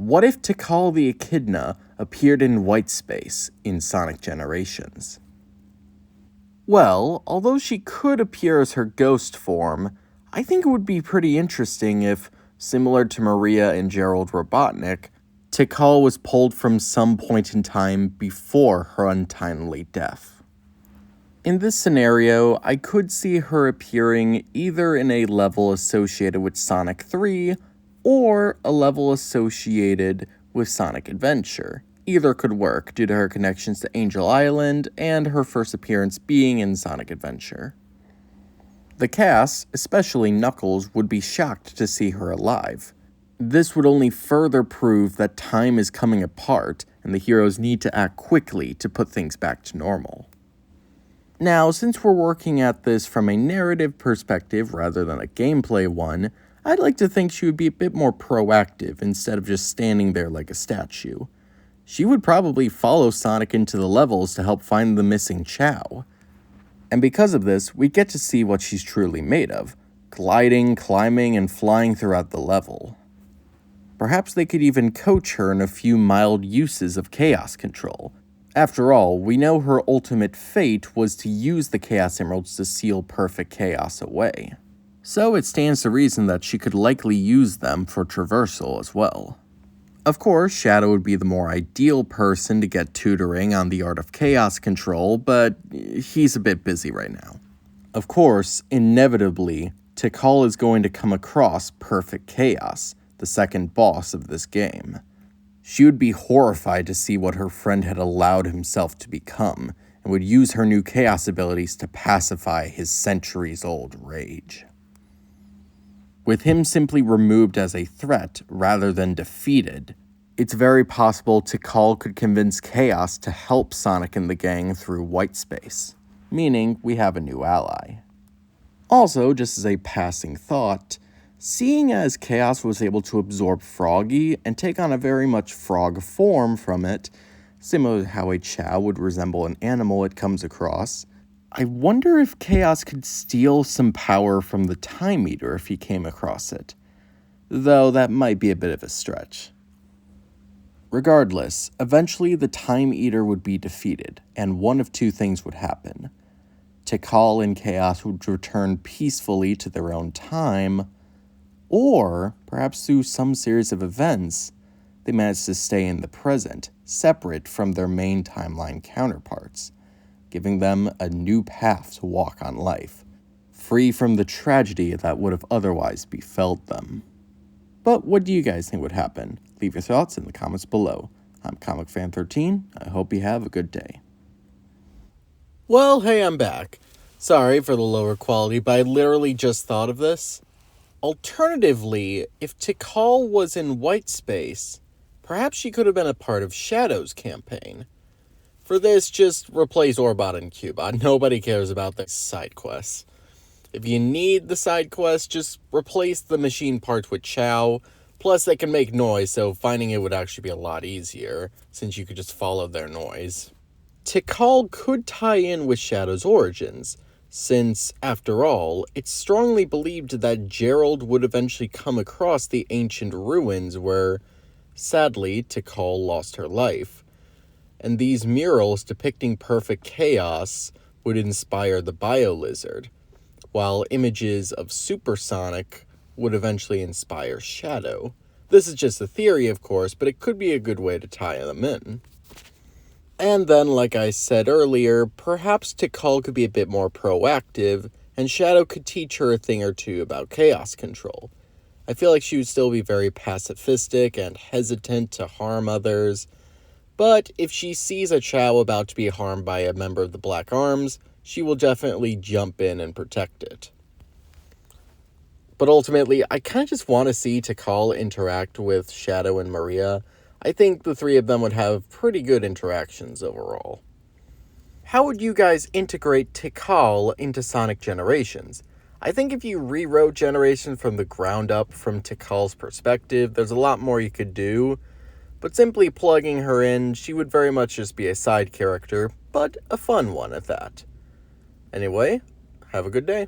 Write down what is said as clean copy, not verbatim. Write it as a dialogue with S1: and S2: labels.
S1: What if Tikal the Echidna appeared in white space in Sonic Generations? Well, although she could appear as her ghost form, I think it would be pretty interesting if, similar to Maria and Gerald Robotnik, Tikal was pulled from some point in time before her untimely death. In this scenario, I could see her appearing either in a level associated with Sonic 3 or a level associated with Sonic Adventure. Either could work due to her connections to Angel Island and her first appearance being in Sonic Adventure. The cast, especially Knuckles, would be shocked to see her alive. This would only further prove that time is coming apart and the heroes need to act quickly to put things back to normal. Now, since we're working at this from a narrative perspective rather than a gameplay one, I'd like to think she would be a bit more proactive instead of just standing there like a statue. She would probably follow Sonic into the levels to help find the missing Chao. And because of this, we get to see what she's truly made of, gliding, climbing, and flying throughout the level. Perhaps they could even coach her in a few mild uses of Chaos Control. After all, we know her ultimate fate was to use the Chaos Emeralds to seal perfect chaos away. So it stands to reason that she could likely use them for traversal as well. Of course, Shadow would be the more ideal person to get tutoring on the art of chaos control, but he's a bit busy right now. Of course, inevitably, Tikal is going to come across Perfect Chaos, the second boss of this game. She would be horrified to see what her friend had allowed himself to become, and would use her new chaos abilities to pacify his centuries-old rage. With him simply removed as a threat rather than defeated, it's very possible Tikal could convince Chaos to help Sonic and the gang through white space, meaning we have a new ally. Also, just as a passing thought, seeing as Chaos was able to absorb Froggy and take on a very much frog form from it, similar to how a Chao would resemble an animal it comes across, I wonder if Chaos could steal some power from the Time Eater if he came across it, though that might be a bit of a stretch. Regardless, eventually the Time Eater would be defeated, and one of two things would happen. Tikal and Chaos would return peacefully to their own time, or, perhaps through some series of events, they managed to stay in the present, separate from their main timeline counterparts, giving them a new path to walk on life, free from the tragedy that would have otherwise befell them. But what do you guys think would happen? Leave your thoughts in the comments below. I'm ComicFan13. I hope you have a good day. Well, hey, I'm back. Sorry for the lower quality, but I literally just thought of this. Alternatively, if Tikal was in white space, perhaps she could have been a part of Shadow's campaign. For this, just replace Orbot and Cubot. Nobody cares about the side quests. If you need the side quests, just replace the machine parts with Chao. Plus, they can make noise, so finding it would actually be a lot easier, since you could just follow their noise. Tikal could tie in with Shadow's origins, since, after all, it's strongly believed that Gerald would eventually come across the ancient ruins where, sadly, Tikal lost her life. And these murals depicting perfect chaos would inspire the Bio-Lizard, while images of Supersonic would eventually inspire Shadow. This is just a theory, of course, but it could be a good way to tie them in. And then, like I said earlier, perhaps Tikal could be a bit more proactive, and Shadow could teach her a thing or two about chaos control. I feel like she would still be very pacifistic and hesitant to harm others, but if she sees a Chao about to be harmed by a member of the Black Arms, she will definitely jump in and protect it. But ultimately, I kind of just want to see Tikal interact with Shadow and Maria. I think the three of them would have pretty good interactions overall. How would you guys integrate Tikal into Sonic Generations? I think if you rewrote Generations from the ground up from Tikal's perspective, there's a lot more you could do. But simply plugging her in, she would very much just be a side character, but a fun one at that. Anyway, have a good day.